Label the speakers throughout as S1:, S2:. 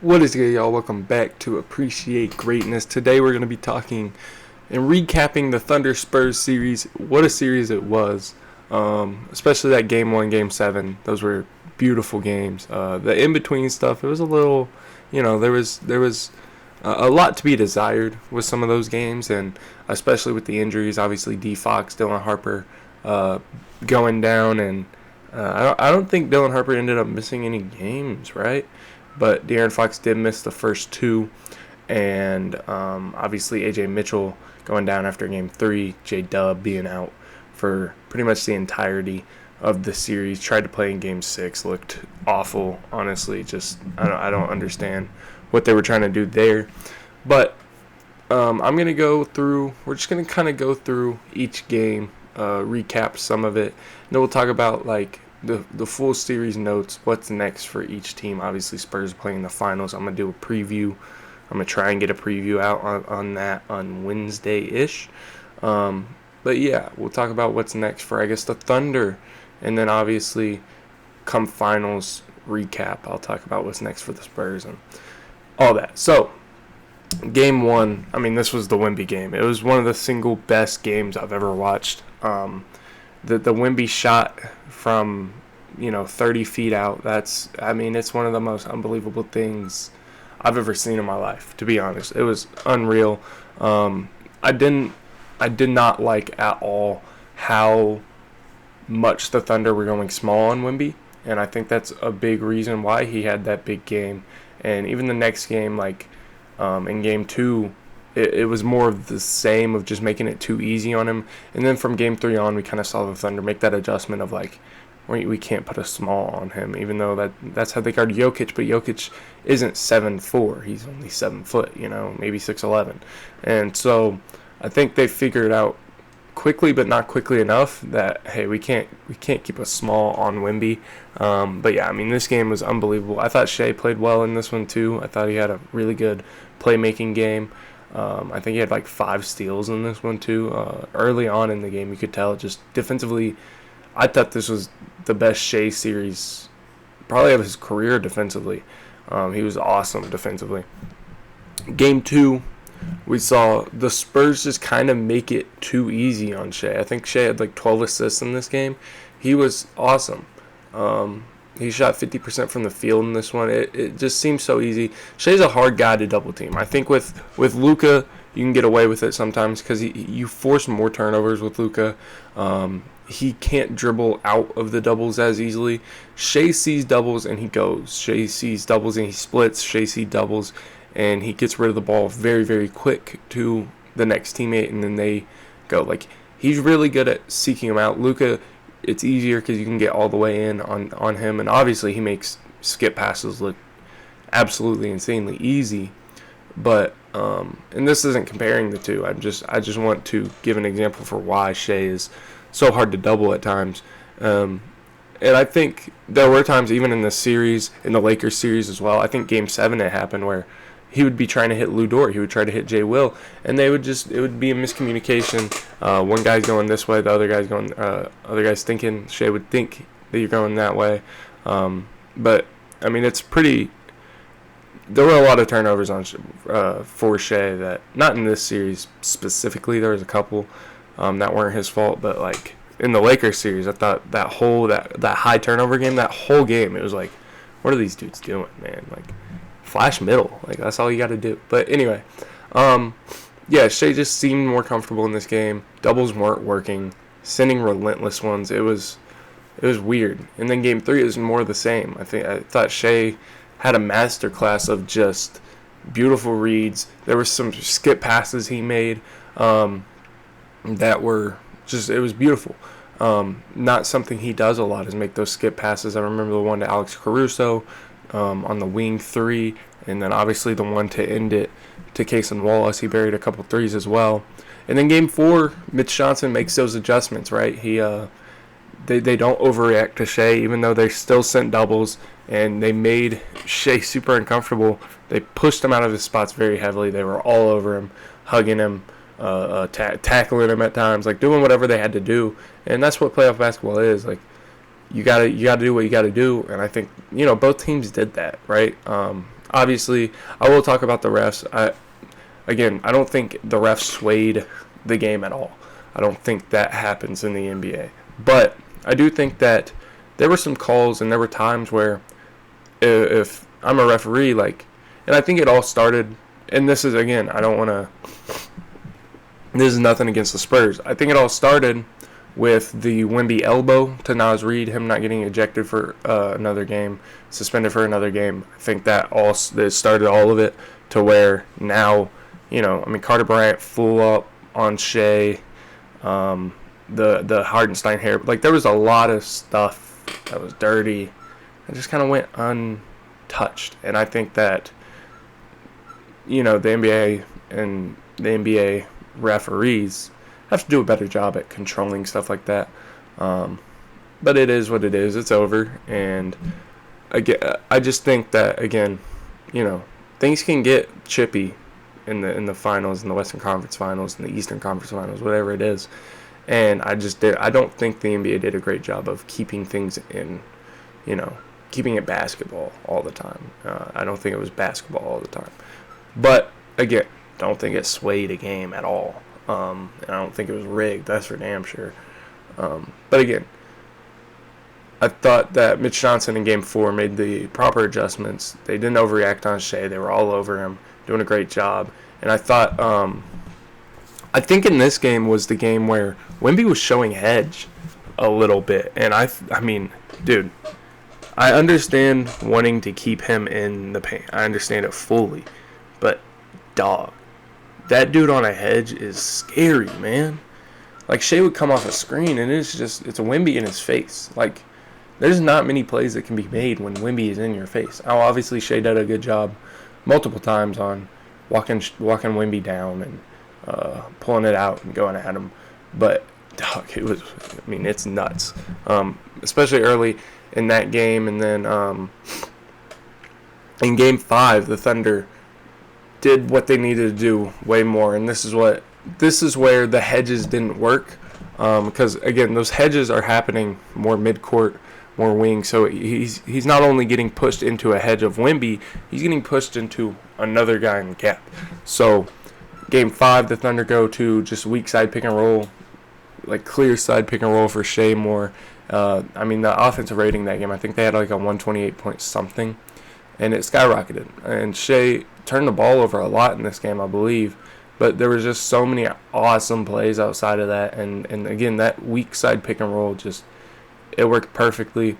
S1: What is good, y'all? Welcome back to Appreciate Greatness. Today we're going to be talking and recapping the Thunder Spurs series. What a series it was, especially that Game 1, Game 7. Those were beautiful games. The in-between stuff, it was a little, there was a lot to be desired with some of those games, and especially with the injuries. Obviously, D. Fox, Dylan Harper going down, and I don't think Dylan Harper ended up missing any games, right? But De'Aaron Fox did miss the first two, and obviously A.J. Mitchell going down after Game 3, J-Dub being out for pretty much the entirety of the series. Tried to play in Game 6, looked awful, honestly. Just I don't understand what they were trying to do there. But I'm going to go through, we're just going to kind of go through each game, recap some of it, and then we'll talk about like the full series notes, what's next for each team. Obviously, Spurs playing the finals. I'm going to do a preview. I'm going to try and get a preview out on that on Wednesday-ish. But yeah, we'll talk about what's next for, I guess, the Thunder. And then obviously, come finals recap, I'll talk about what's next for the Spurs and all that. So, Game 1, I mean, this was the Wemby game. It was one of the single best games I've ever watched. The Wemby shot from 30 feet out, it's one of the most unbelievable things I've ever seen in my life, to be honest. It was unreal. I did not like at all how much the Thunder were going small on Wemby, and I think that's a big reason why he had that big game. And even the next game, in Game 2, it was more of the same, of just making it too easy on him. And then from Game 3 on, we kind of saw the Thunder make that adjustment of we can't put a small on him, even though that's how they guard Jokic. But Jokic isn't 7'4", he's only 7 foot, maybe 6'11". And so I think they figured out quickly, but not quickly enough, that hey, we can't keep a small on Wemby. But yeah, I mean, this game was unbelievable. I thought Shea played well in this one too. I thought he had a really good playmaking game. I think he had 5 steals in this one too. Early on in the game, you could tell just defensively, I thought this was the best Shea series probably of his career defensively. He was awesome defensively. Game 2, we saw the Spurs just kind of make it too easy on Shea. I think Shea had 12 assists in this game. He was awesome. He shot 50% from the field in this one. It just seems so easy. Shea's a hard guy to double team. I think with Luka, you can get away with it sometimes because you force more turnovers with Luka. He can't dribble out of the doubles as easily. Shea sees doubles and he goes. Shea sees doubles and he splits. Shea sees doubles and he gets rid of the ball very, very quick to the next teammate, and then they go. He's really good at seeking them out. Luka, it's easier because you can get all the way in on him, and obviously he makes skip passes look absolutely insanely easy. But and this isn't comparing the two. I just want to give an example for why Shea is so hard to double at times. And I think there were times even in the series, in the Lakers series as well. I think Game 7 it happened where he would be trying to hit Lou Dort. He would try to hit Jay Will, and it would be a miscommunication. One guy's going this way, the other guy's thinking, Shea would think that you're going that way. But I mean, there were a lot of turnovers for Shea that, not in this series specifically. There was a couple that weren't his fault, but in the Lakers series, I thought that high turnover game, that whole game, it was what are these dudes doing, man? Flash middle, that's all you got to do. But anyway, yeah, Shea just seemed more comfortable in this game. Doubles weren't working, sending relentless ones. It was weird. And then Game 3 is more of the same. I thought Shea had a masterclass of just beautiful reads. There were some skip passes he made that were just, it was beautiful. Not something he does a lot is make those skip passes. I remember the one to Alex Caruso on the wing 3, and then obviously the one to end it to Cason Wallace. He buried a couple threes as well. And then Game 4, Mitch Johnson makes those adjustments, right? They don't overreact to Shea, even though they still sent doubles, and they made Shea super uncomfortable. They pushed him out of his spots very heavily. They were all over him, hugging him, tackling him at times, doing whatever they had to do. And that's what playoff basketball is. You gotta do what you gotta do, and I think both teams did that, right? Obviously, I will talk about the refs. I don't think the refs swayed the game at all. I don't think that happens in the NBA. But I do think that there were some calls and there were times where if I'm a referee, like, and I think it all started, and this is, again, I don't want to, this is nothing against the Spurs. I think it all started with the Wemby elbow to Naz Reid, him not getting ejected for another game, suspended for another game. I think that started all of it to where now, Carter Bryant full up on Shea, the Hartenstein hair. Like, there was a lot of stuff that was dirty that just kind of went untouched. And I think that, the NBA and the NBA referees have to do a better job at controlling stuff like that. But it is what it is. It's over. And again, I just think that, again, things can get chippy in the finals, in the Western Conference Finals, in the Eastern Conference Finals, whatever it is. And I don't think the NBA did a great job of keeping things in, keeping it basketball all the time. I don't think it was basketball all the time. But again, don't think it swayed a game at all. And I don't think it was rigged. That's for damn sure. But again, I thought that Mitch Johnson in Game 4 made the proper adjustments. They didn't overreact on Shea. They were all over him, doing a great job. And I thought, I think in this game was the game where Wemby was showing hedge a little bit. And I mean, dude, I understand wanting to keep him in the paint. I understand it fully. But, dog, that dude on a hedge is scary, man. Like, Shea would come off a screen, and it's a Wemby in his face. Like, there's not many plays that can be made when Wemby is in your face. Now, obviously, Shea did a good job multiple times on walking Wemby down and pulling it out and going at him. But, dog, it's nuts. Especially early in that game. And then in Game 5, the Thunder did what they needed to do way more. And this is where the hedges didn't work. Because, again, those hedges are happening more midcourt, more wing. So he's not only getting pushed into a hedge of Wemby, he's getting pushed into another guy in the gap. So Game 5, the Thunder go to just weak side pick and roll, like clear side pick and roll for Shea more. The offensive rating that game, I think they had like a 128 point something, and it skyrocketed. And Shea turned the ball over a lot in this game, I believe. But there was just so many awesome plays outside of that. And again, that weak side pick and roll, it worked perfectly.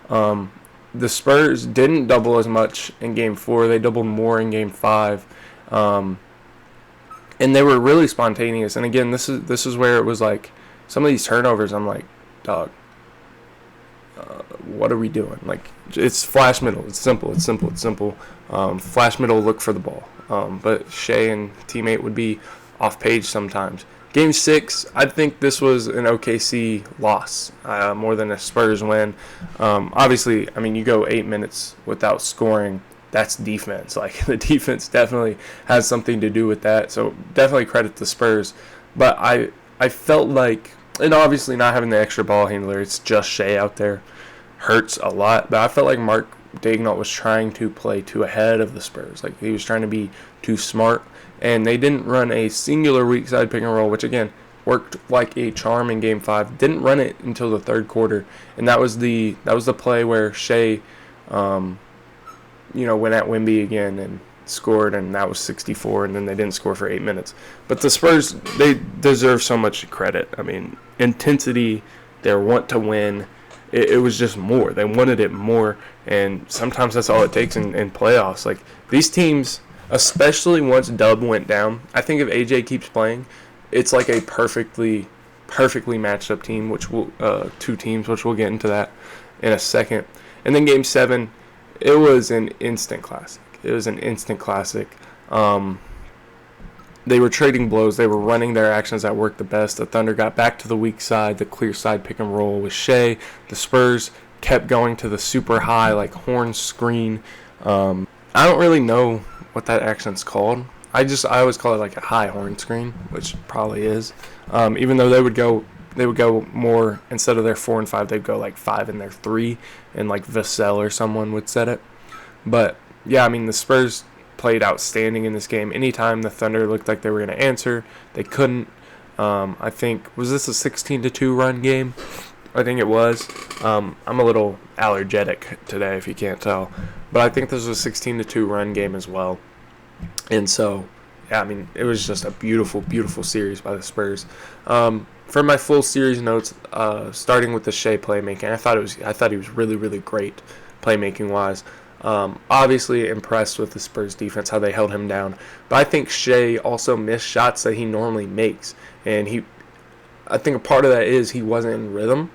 S1: The Spurs didn't double as much in Game 4. They doubled more in Game 5. And they were really spontaneous. And again, this is where it was like, some of these turnovers, I'm like, dog, what are we doing? Like, it's flash middle. It's simple. Flash middle, look for the ball. But Shea and teammate would be off page sometimes. Game 6, I think this was an OKC loss more than a Spurs win. Obviously, you go 8 minutes without scoring. That's defense. Like, the defense definitely has something to do with that. So definitely credit the Spurs. But I felt like, and obviously not having the extra ball handler, it's just Shea out there, hurts a lot. But I felt like Mark Daigneault was trying to play too ahead of the Spurs. Like, he was trying to be too smart. And they didn't run a singular weak side pick and roll, which, again, worked like a charm in Game 5. Didn't run it until the third quarter. And that was the play where Shea, went at Wemby again and scored, and that was 64, and then they didn't score for 8 minutes. But the Spurs, they deserve so much credit. Intensity, their want to win, it was just more. They wanted it more, and sometimes that's all it takes in playoffs. Like, these teams, especially once Dub went down, I think if AJ keeps playing, it's like a perfectly matched up team, two teams, which we'll get into that in a second. And then Game 7, it was an instant classic. They were trading blows. They were running their actions that worked the best. The Thunder got back to the weak side, the clear side pick and roll with Shea. The Spurs kept going to the super high, like, horn screen. I don't really know what that action's called. I always call it like a high horn screen, which probably is. Even though they would go more, instead of their 4 and 5, they'd go like 5 and their 3, and like Vassell or someone would set it. But yeah, I mean, the Spurs played outstanding in this game. Anytime the Thunder looked like they were going to answer, they couldn't. I think, was this a 16-2 run game? I think it was. I'm a little allergic today, if you can't tell. But I think this was a 16-2 run game as well. And so, yeah, I mean, it was just a beautiful, beautiful series by the Spurs. For my full series notes, starting with the Shea playmaking, I thought he was really, really great playmaking wise. Obviously impressed with the Spurs defense, how they held him down. But I think Shea also missed shots that he normally makes, and I think a part of that is he wasn't in rhythm.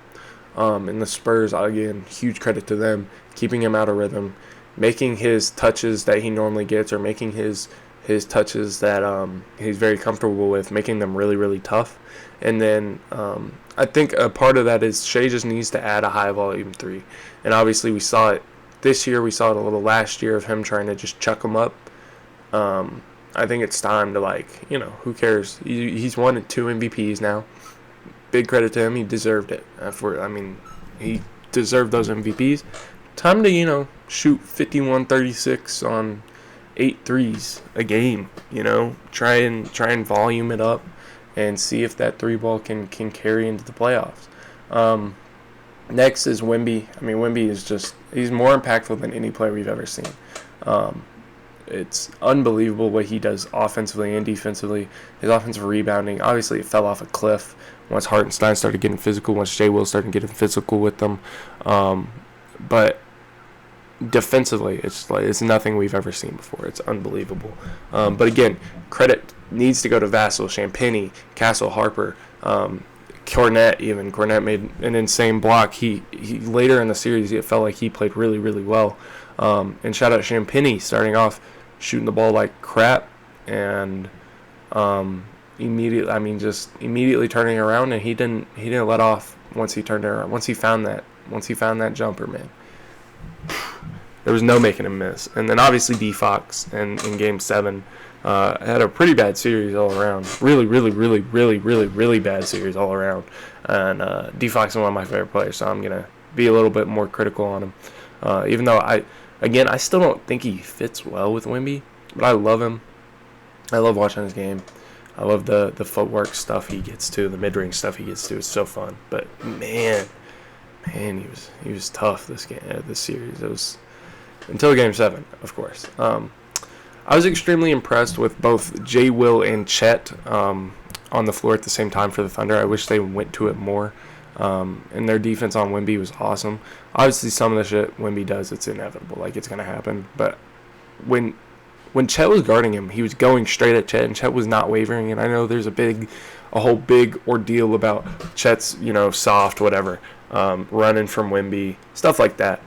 S1: And the Spurs, again, huge credit to them, keeping him out of rhythm, making his touches that he normally gets, or making his touches that he's very comfortable with, making them really, really tough. And then I think a part of that is Shea just needs to add a high volume three. And obviously we saw it this year. We saw it a little last year of him trying to just chuck them up. I think it's time to, who cares? He's won 2 MVPs now. Big credit to him. He deserved it. He deserved those MVPs. Time to, shoot 51-36 on 8 threes a game. Try and volume it up and see if that 3-ball can carry into the playoffs. Next is Wemby. Wemby is he's more impactful than any player we've ever seen. It's unbelievable what he does offensively and defensively. His offensive rebounding, obviously it fell off a cliff once Hartenstein started getting physical, once Jay Will started getting physical with them. But defensively, it's nothing we've ever seen before. It's unbelievable. But again, credit needs to go to Vassell, Champagnie, Castle, Harper, Cornette even. Cornette made an insane block. He later in the series, it felt like he played really, really well. And shout out Champagnie starting off shooting the ball like crap, and immediately turning around, and he didn't let off once he turned around. Once he found that jumper, man. There was no making him miss. And then obviously D Fox in Game 7 had a pretty bad series all around. Really, really, really, really, really, really bad series all around. And D Fox is one of my favorite players, so I'm gonna be a little bit more critical on him. Even though I still don't think he fits well with Wemby, but I love him. I love watching his game. I love the footwork stuff he gets to, the mid-range stuff he gets to. It's so fun. But man, he was tough this series. It was until Game 7, of course. I was extremely impressed with both Jay Will and Chet on the floor at the same time for the Thunder. I wish they went to it more. And their defense on Wemby was awesome. Obviously, some of the shit Wemby does, it's inevitable. It's going to happen. But when Chet was guarding him, he was going straight at Chet, and Chet was not wavering. And I know there's a whole big ordeal about Chet's, soft, whatever, running from Wemby, stuff like that.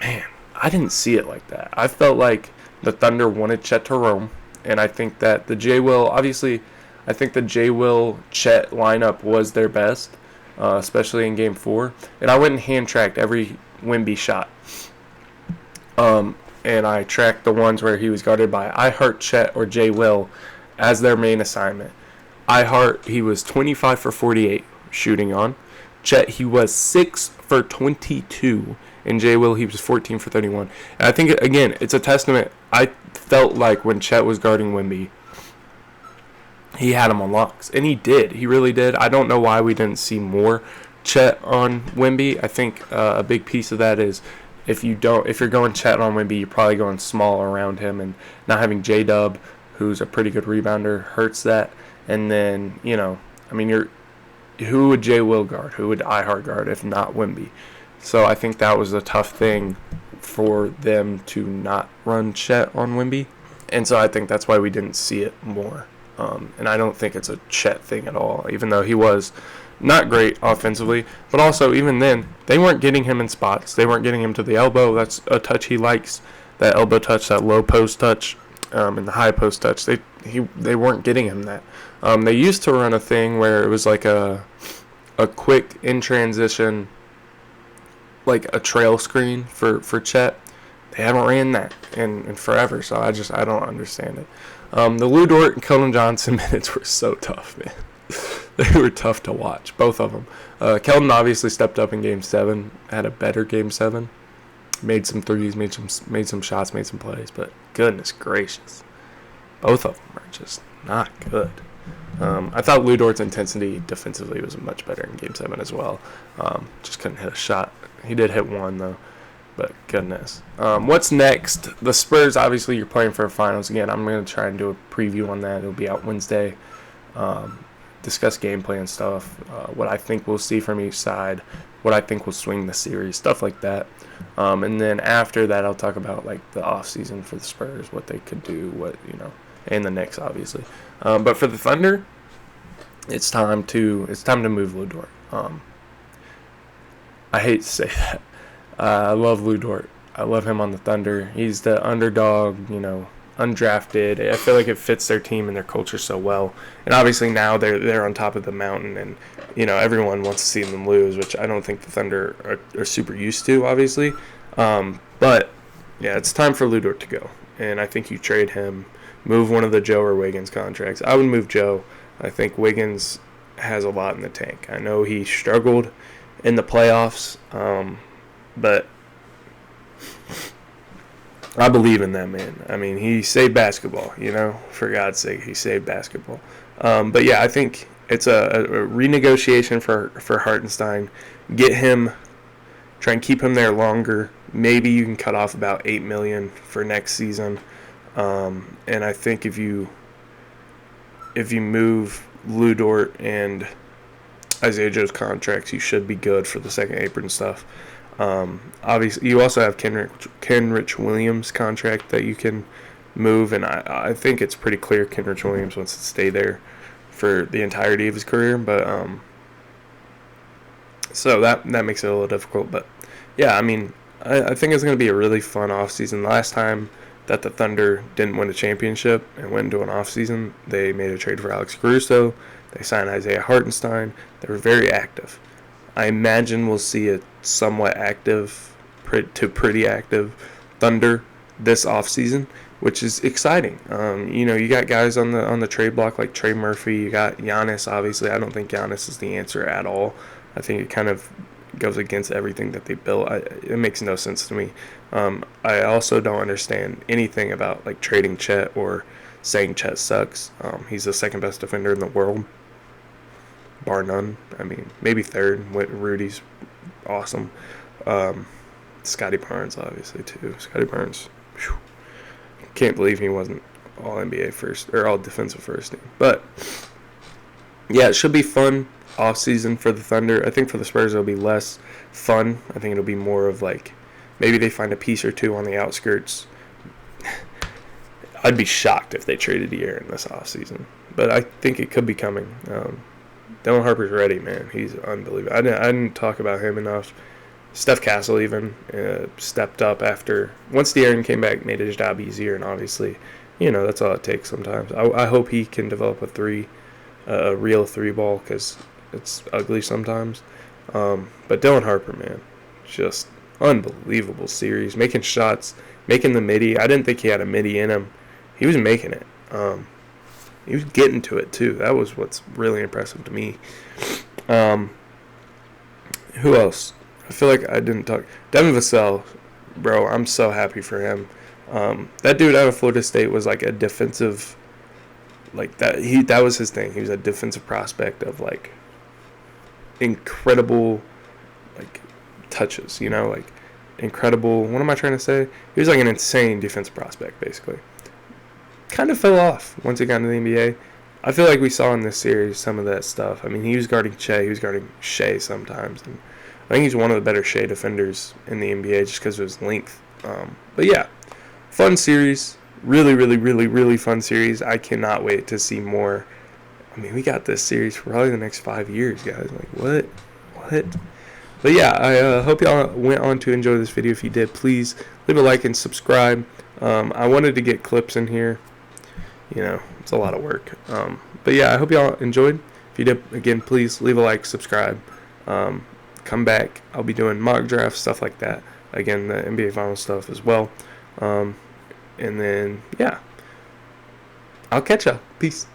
S1: Man, I didn't see it like that. I felt like the Thunder wanted Chet to roam, and I think that the J Will, obviously, I think the J Will Chet lineup was their best. Especially in Game 4. And I went and hand-tracked every Wemby shot. And I tracked the ones where he was guarded by iHeart, Chet, or Jay Will as their main assignment. iHeart, he was 25 for 48 shooting on. Chet, he was 6 for 22. And Jay Will, he was 14 for 31. And I think, again, it's a testament. I felt like when Chet was guarding Wemby, he had him on locks, and he did. He really did. I don't know why we didn't see more Chet on Wemby. I think a big piece of that is if you're going Chet on Wemby, you're probably going small around him, and not having J-Dub, who's a pretty good rebounder, hurts that. And then, who would Jay Will guard? Who would iHeart guard if not Wemby? So I think that was a tough thing for them to not run Chet on Wemby, and so I think that's why we didn't see it more. And I don't think it's a Chet thing at all, even though he was not great offensively. But also, even then, they weren't getting him in spots. They weren't getting him to the elbow. That's a touch he likes, that elbow touch, that low post touch, and the high post touch. They weren't getting him that. They used to run a thing where it was like a quick in transition, like a trail screen for Chet. They haven't ran that in forever, so I don't understand it. The Lou Dort and Keldon Johnson minutes were so tough, man. They were tough to watch, both of them. Keldon obviously stepped up in Game 7, had a better Game 7. Made some threes, made some shots, made some plays, but goodness gracious, both of them are just not good. I thought Lou Dort's intensity defensively was much better in Game 7 as well. Just couldn't hit a shot. He did hit one, though, but goodness. What's next? The Spurs, obviously, you're playing for a finals again. I'm going to try and do a preview on that. It'll be out Wednesday. Discuss gameplay and stuff, what I think we'll see from each side, what I think will swing the series, stuff like that. And then after that, I'll talk about like the off season for the Spurs, what they could do, and the Knicks, obviously. But for the Thunder, it's time to move Lou Dort. I hate to say that. I love Lou Dort. I love him on the Thunder. He's the underdog, undrafted. I feel like it fits their team and their culture so well. And obviously now they're on top of the mountain, and everyone wants to see them lose, which I don't think the Thunder are super used to, obviously. But yeah, it's time for Lou Dort to go, and I think you trade him, move one of the Joe or Wiggins contracts. I would move Joe. I think Wiggins has a lot in the tank. I know he struggled in the playoffs, but I believe in that man. I mean, he saved basketball, for God's sake, he saved basketball. But yeah, I think it's a renegotiation for Hartenstein. Get him, try and keep him there longer. Maybe you can cut off about $8 million for next season. And I think if you move Lou Dort and Isaiah Joe's contracts, you should be good for the second apron stuff. Obviously, you also have Kenrich Williams' contract that you can move, and I think it's pretty clear Kenrich Williams wants to stay there for the entirety of his career. But so that makes it a little difficult. But yeah, I mean, I think it's going to be a really fun offseason. Last time that the Thunder didn't win a championship and went into an offseason, they made a trade for Alex Caruso. They signed Isaiah Hartenstein. They were very active. I imagine we'll see a somewhat active to pretty active Thunder this offseason, which is exciting. You got guys on the trade block like Trey Murphy. You got Giannis, obviously. I don't think Giannis is the answer at all. I think it kind of goes against everything that they built. It makes no sense to me. I also don't understand anything about like trading Chet or saying Chet sucks. He's the second best defender in the world, bar none. I mean, maybe third. Rudy's awesome. Scotty Barnes, obviously, too. Scotty Barnes, whew, can't believe he wasn't all NBA first or all defensive first team. But yeah, it should be fun off season for the Thunder. I think for the Spurs it'll be less fun. I think it'll be more of like maybe they find a piece or two on the outskirts. I'd be shocked if they traded De'Aaron this off season, but I think it could be coming. Dylan Harper's ready, man. He's unbelievable. I didn't talk about him enough. Steph Castle even stepped up once De'Aaron came back, made his job easier, and obviously, that's all it takes sometimes. I hope he can develop a real three ball, because it's ugly sometimes. But Dylan Harper, man, just unbelievable series, making shots, making the midi. I didn't think he had a midi in him. He was making it. He was getting to it too. That was what's really impressive to me. Who else? I feel like I didn't talk. Devin Vassell, bro, I'm so happy for him. That dude out of Florida State was like a defensive, like that was his thing. He was a defensive prospect of like incredible like touches, like incredible. What am I trying to say? He was like an insane defensive prospect, basically. Kind of fell off once he got into the NBA. I feel like we saw in this series some of that stuff. I mean, he was guarding he was guarding Shea sometimes, and I think he's one of the better Shea defenders in the NBA just because of his length. But yeah, fun series. Really, really, really, really fun series. I cannot wait to see more. I mean, we got this series for probably the next 5 years, guys. Like, what? But yeah, I hope y'all went on to enjoy this video. If you did, please leave a like and subscribe. I wanted to get clips in here. It's a lot of work. But yeah, I hope y'all enjoyed. If you did, again, please leave a like, subscribe. Come back. I'll be doing mock drafts, stuff like that. Again, the NBA Finals stuff as well. And then, yeah, I'll catch ya. Peace.